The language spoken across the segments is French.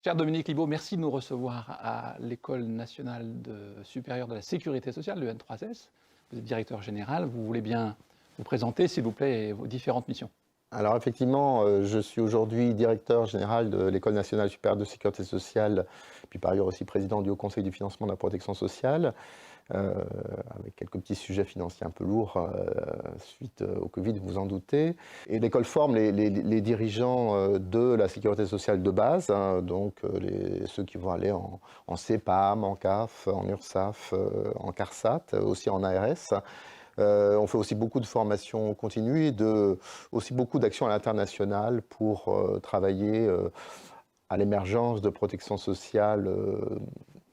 Cher Dominique Libaud, merci de nous recevoir à l'École nationale supérieure de la sécurité sociale, le N3S. Vous êtes directeur général. Vous voulez bien vous présenter, s'il vous plaît, et vos différentes missions? Alors effectivement, je suis aujourd'hui directeur général de l'École nationale supérieure de sécurité sociale, puis par ailleurs aussi président du Haut Conseil du financement de la protection sociale, euh, avec quelques petits sujets financiers un peu lourds suite au Covid, vous en doutez. Et l'école forme les dirigeants de la sécurité sociale de base, hein, donc ceux qui vont aller en CEPAM, en CAF, en URSSAF, en CARSAT, aussi en ARS. On fait aussi beaucoup de formations continues et aussi beaucoup d'actions à l'international pour travailler à l'émergence de protection sociale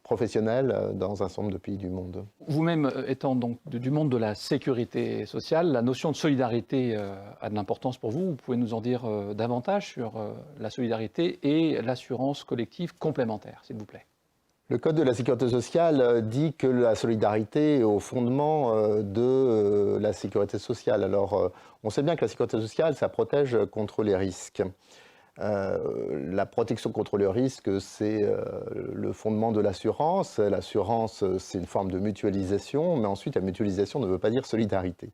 professionnelle dans un certain nombre de pays du monde. Vous-même étant donc du monde de la sécurité sociale, la notion de solidarité a de l'importance pour vous. Vous pouvez nous en dire davantage sur la solidarité et l'assurance collective complémentaire, s'il vous plaît? Le Code de la sécurité sociale dit que la solidarité est au fondement de la sécurité sociale. Alors, on sait bien que la sécurité sociale, ça protège contre les risques. La protection contre le risque, c'est le fondement de l'assurance. L'assurance, c'est une forme de mutualisation, mais ensuite, la mutualisation ne veut pas dire solidarité.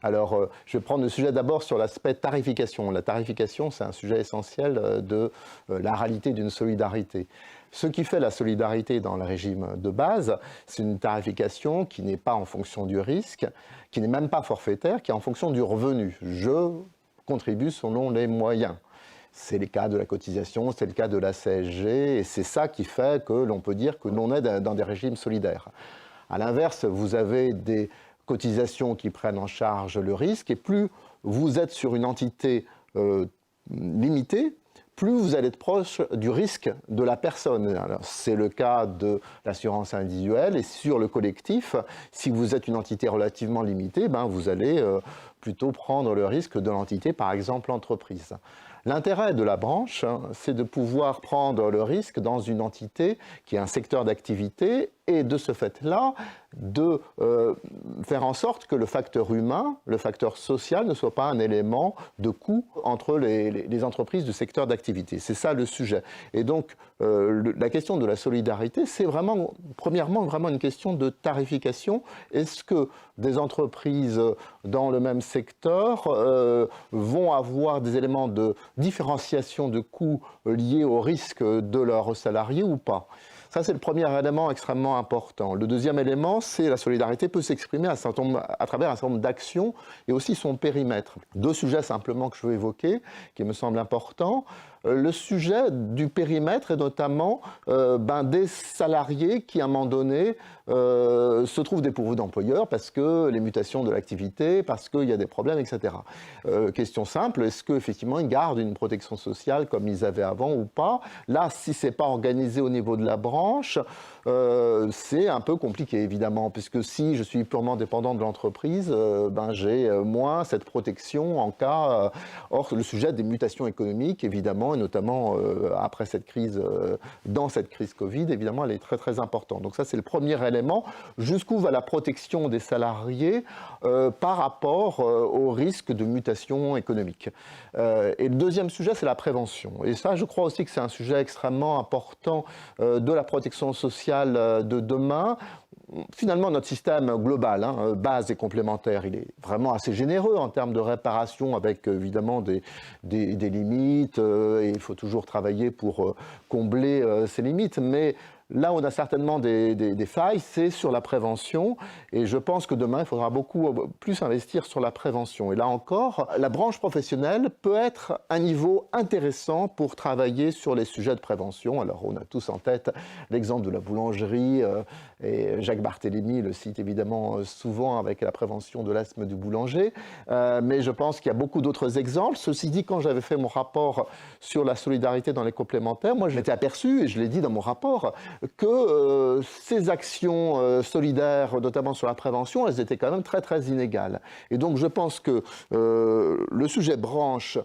Alors, je vais prendre le sujet d'abord sur l'aspect tarification. La tarification, c'est un sujet essentiel de la réalité d'une solidarité. Ce qui fait la solidarité dans le régime de base, c'est une tarification qui n'est pas en fonction du risque, qui n'est même pas forfaitaire, qui est en fonction du revenu. Je contribue selon les moyens. C'est le cas de la cotisation, c'est le cas de la CSG, et c'est ça qui fait que l'on peut dire que l'on est dans des régimes solidaires. À l'inverse, vous avez des cotisations qui prennent en charge le risque, et plus vous êtes sur une entité limitée, plus vous allez être proche du risque de la personne. C'est le cas de l'assurance individuelle, et sur le collectif, si vous êtes une entité relativement limitée, vous allez plutôt prendre le risque de l'entité, par exemple l'entreprise. L'intérêt de la branche, c'est de pouvoir prendre le risque dans une entité qui est un secteur d'activité et de ce fait-là, de faire en sorte que le facteur humain, le facteur social ne soit pas un élément de coût entre les entreprises du secteur d'activité. C'est ça le sujet. Et donc, la question de la solidarité, c'est vraiment, premièrement, vraiment une question de tarification. Est-ce que des entreprises dans le même secteur vont avoir des éléments de différenciation de coûts liés au risque de leurs salariés ou pas? Ça, c'est le premier élément extrêmement important. Le deuxième élément, c'est la solidarité peut s'exprimer à travers un certain nombre d'actions et aussi son périmètre. Deux sujets simplement que je veux évoquer, qui me semblent importants. Le sujet du périmètre et notamment des salariés qui, à un moment donné, se trouvent dépourvus d'employeurs parce que les mutations de l'activité, parce qu'il y a des problèmes, etc. Question simple, est-ce qu'effectivement ils gardent une protection sociale comme ils avaient avant ou pas? Là, si ce n'est pas organisé au niveau de la branche, c'est un peu compliqué, évidemment, puisque si je suis purement dépendant de l'entreprise, j'ai moins cette protection en cas... or, le sujet des mutations économiques, évidemment, et notamment après cette crise, dans cette crise Covid, évidemment, elle est très, très importante. Donc ça, c'est le premier élément. Jusqu'où va la protection des salariés par rapport au risque de mutation économique? Et le deuxième sujet, c'est la prévention. Et ça, je crois aussi que c'est un sujet extrêmement important de la protection sociale de demain. Finalement, notre système global, base et complémentaire, il est vraiment assez généreux en termes de réparation, avec évidemment des limites, et il faut toujours travailler pour combler ces limites. Mais là, on a certainement des failles, c'est sur la prévention. Et je pense que demain, il faudra beaucoup plus investir sur la prévention. Et là encore, la branche professionnelle peut être un niveau intéressant pour travailler sur les sujets de prévention. Alors, on a tous en tête l'exemple de la boulangerie. Et Jacques Barthélemy le cite évidemment souvent avec la prévention de l'asthme du boulanger. Mais je pense qu'il y a beaucoup d'autres exemples. Ceci dit, quand j'avais fait mon rapport sur la solidarité dans les complémentaires, moi, je m'étais aperçu, et je l'ai dit dans mon rapport, que ces actions solidaires, notamment sur la prévention, elles étaient quand même très, très inégales. Et donc, je pense que le sujet branche,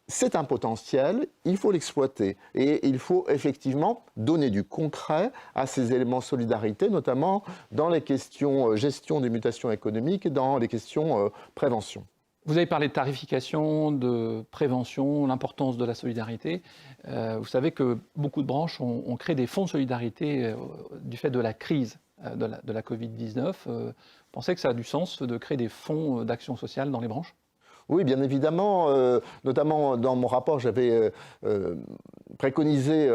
c'est un potentiel, il faut l'exploiter et il faut effectivement donner du concret à ces éléments solidarité, notamment dans les questions gestion des mutations économiques et dans les questions prévention. Vous avez parlé de tarification, de prévention, l'importance de la solidarité. Vous savez que beaucoup de branches ont créé des fonds de solidarité du fait de la crise de la Covid-19. Vous pensez que ça a du sens de créer des fonds d'action sociale dans les branches ? Oui, bien évidemment. Notamment dans mon rapport, j'avais préconisé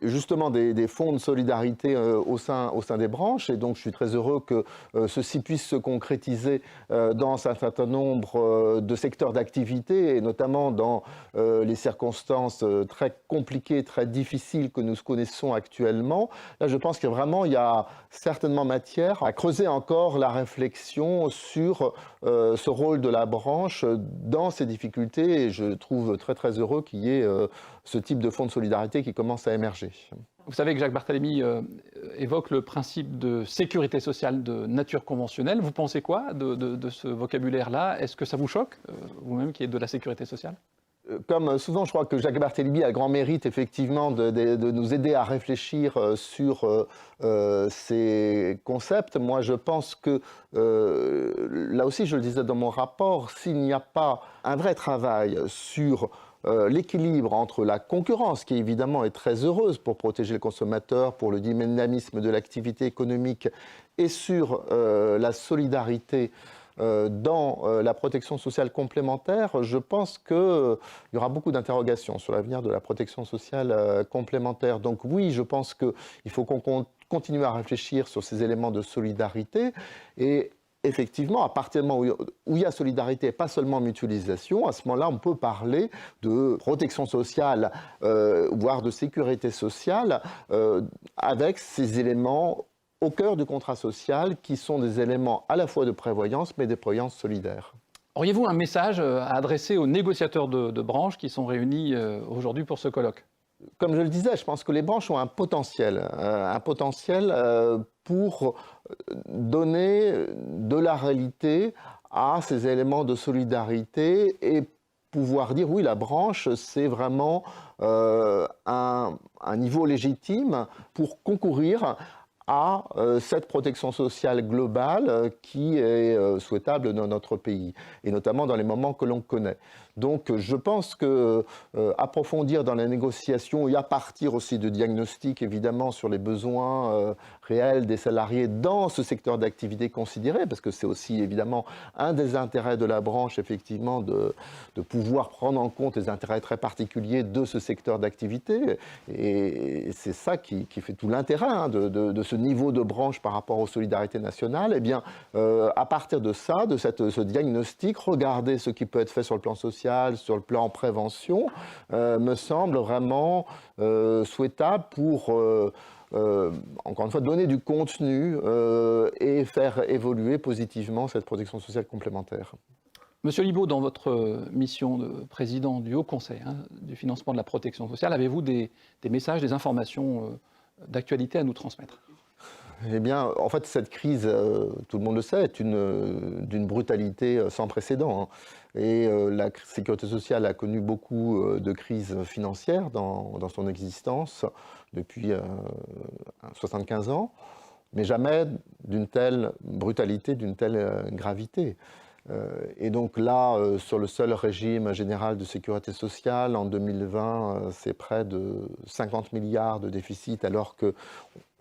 justement des fonds de solidarité au sein des branches. Et donc, je suis très heureux que ceci puisse se concrétiser dans un certain nombre de secteurs d'activité, et notamment dans les circonstances très compliquées, très difficiles que nous connaissons actuellement. Là, je pense que vraiment, il y a certainement matière à creuser encore la réflexion sur ce rôle de la branche dans ces difficultés, et je trouve très très heureux qu'il y ait ce type de fonds de solidarité qui commence à émerger. Vous savez que Jacques Barthélemy évoque le principe de sécurité sociale de nature conventionnelle. Vous pensez quoi de ce vocabulaire-là? Est-ce que ça vous choque, vous-même qui êtes de la sécurité sociale? Comme souvent, je crois que Jacques Barthélemy a le grand mérite, effectivement, de nous aider à réfléchir sur ces concepts. Moi, je pense que, là aussi, je le disais dans mon rapport, s'il n'y a pas un vrai travail sur l'équilibre entre la concurrence, qui évidemment est très heureuse pour protéger le consommateur, pour le dynamisme de l'activité économique, et sur la solidarité dans la protection sociale complémentaire, je pense qu'il y aura beaucoup d'interrogations sur l'avenir de la protection sociale complémentaire. Donc oui, je pense qu'il faut qu'on continue à réfléchir sur ces éléments de solidarité, et effectivement, à partir du moment où il y a solidarité et pas seulement mutualisation, à ce moment-là, on peut parler de protection sociale, voire de sécurité sociale, avec ces éléments au cœur du contrat social, qui sont des éléments à la fois de prévoyance, mais de prévoyance solidaire. Auriez-vous un message à adresser aux négociateurs de branches qui sont réunis aujourd'hui pour ce colloque? Comme je le disais, je pense que les branches ont un potentiel pour donner de la réalité à ces éléments de solidarité et pouvoir dire oui, la branche, c'est vraiment un niveau légitime pour concourir à cette protection sociale globale qui est souhaitable dans notre pays, et notamment dans les moments que l'on connaît. Donc je pense que approfondir dans la négociation et à partir aussi de diagnostics évidemment sur les besoins réels des salariés dans ce secteur d'activité considéré, parce que c'est aussi évidemment un des intérêts de la branche effectivement de pouvoir prendre en compte les intérêts très particuliers de ce secteur d'activité, et c'est ça qui fait tout l'intérêt de ce niveau de branche par rapport aux solidarités nationales. Eh bien à partir de ça, de ce diagnostic, regarder ce qui peut être fait sur le plan social, sur le plan prévention, me semble vraiment souhaitable pour, encore une fois, donner du contenu et faire évoluer positivement cette protection sociale complémentaire. Monsieur Libaud, dans votre mission de président du Haut Conseil du financement de la protection sociale, avez-vous des messages, des informations d'actualité à nous transmettre? Eh bien, en fait, cette crise, tout le monde le sait, est d'une brutalité sans précédent. Et la sécurité sociale a connu beaucoup de crises financières dans son existence depuis 75 ans, mais jamais d'une telle brutalité, d'une telle gravité. Et donc là, sur le seul régime général de sécurité sociale, en 2020, c'est près de 50 milliards de déficit, alors que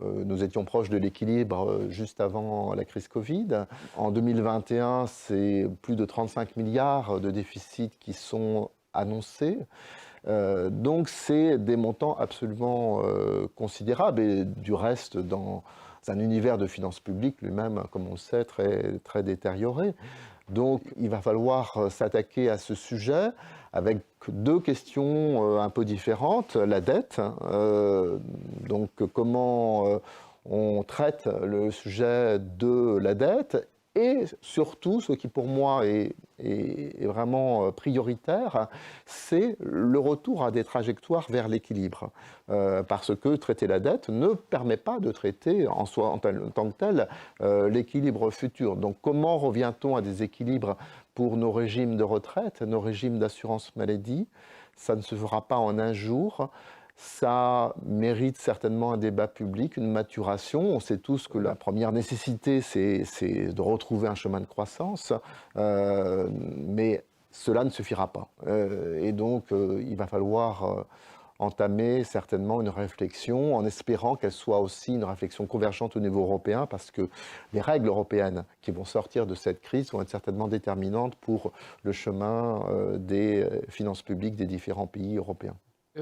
nous étions proches de l'équilibre juste avant la crise Covid. En 2021, c'est plus de 35 milliards de déficits qui sont annoncés. Donc c'est des montants absolument considérables, et du reste, dans un univers de finances publiques lui-même, comme on le sait, très, très détérioré. Donc il va falloir s'attaquer à ce sujet avec deux questions un peu différentes. La dette, donc comment on traite le sujet de la dette, et surtout, ce qui pour moi est vraiment prioritaire, c'est le retour à des trajectoires vers l'équilibre. Parce que traiter la dette ne permet pas de traiter en tant que tel l'équilibre futur. Donc comment revient-on à des équilibres pour nos régimes de retraite, nos régimes d'assurance maladie? Ça ne se fera pas en un jour. Ça mérite certainement un débat public, une maturation. On sait tous que la première nécessité, c'est de retrouver un chemin de croissance, mais cela ne suffira pas. Et donc, il va falloir entamer certainement une réflexion, en espérant qu'elle soit aussi une réflexion convergente au niveau européen, parce que les règles européennes qui vont sortir de cette crise vont être certainement déterminantes pour le chemin des finances publiques des différents pays européens.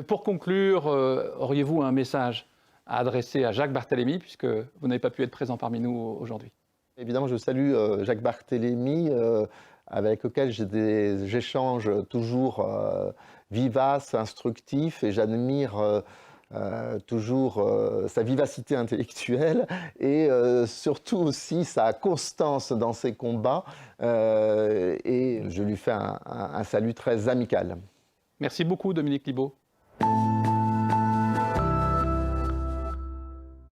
Pour conclure, auriez-vous un message à adresser à Jacques Barthélemy, puisque vous n'avez pas pu être présent parmi nous aujourd'hui? Évidemment, je salue Jacques Barthélemy, avec lequel j'ai des échanges toujours vivaces, instructifs, et j'admire toujours sa vivacité intellectuelle et surtout aussi sa constance dans ses combats. Et je lui fais un salut très amical. Merci beaucoup, Dominique Libaud.